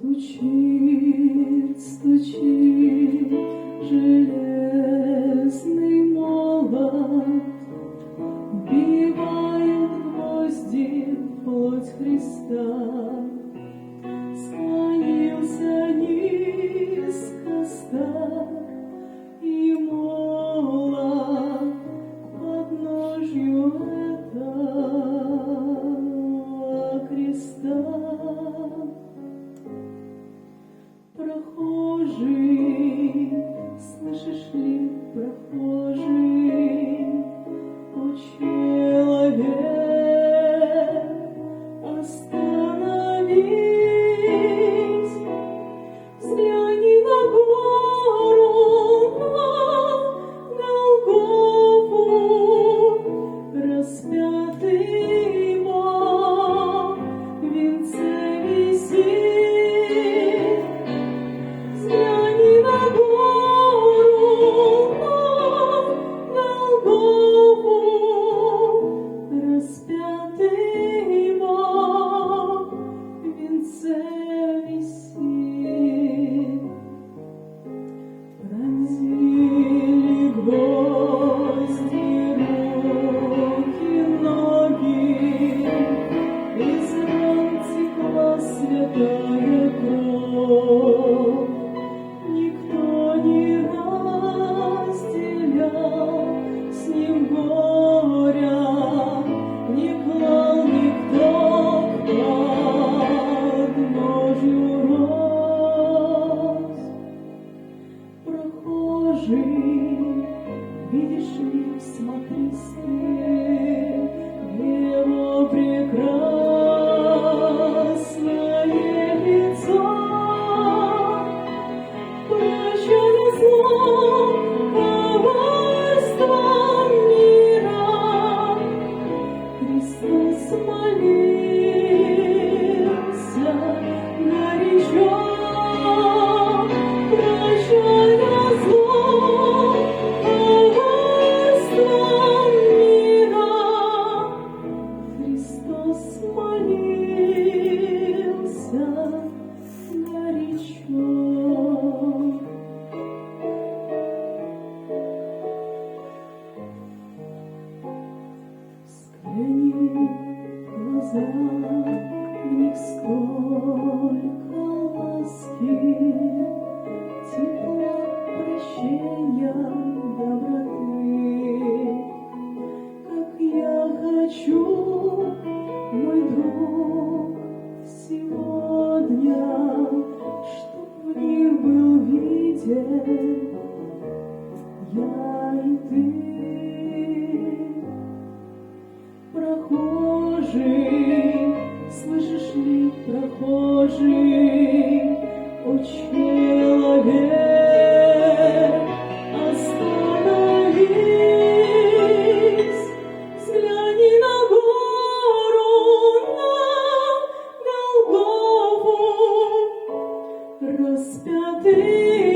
Стучит, стучит железный молот, вбивает гвозди в плоть Христа. Склонился низко стар и молод к подножью этого креста. Прохожий, слышишь ли, прохожий, о человек, остановись, взгляни на гору, на Голгофу, распятый Бог в венце висит. Взгляни на гору, на Голгофу, распятый Бог в венце висит. Пронзили гвозди руки, ноги, из ран текла святая кровь. Никто не разделял с ним горя, не клал никто к подножью роз. Прохожий, видишь ли, смотри скорее в его прекрасное лицо. Прощай зло, коварство мира, Христос молился горячо. Прощай зло, коварство мира, Христос молился горячо. Взгляни в глаза, в них сколько ласки, тепла, прощения, доброты. Как я хочу, мой друг, сегодня, чтоб в них был виден я и ты. Прохожий, слышишь ли, прохожий, о человек, остановись, взгляни на гору, на Голгофу, распятый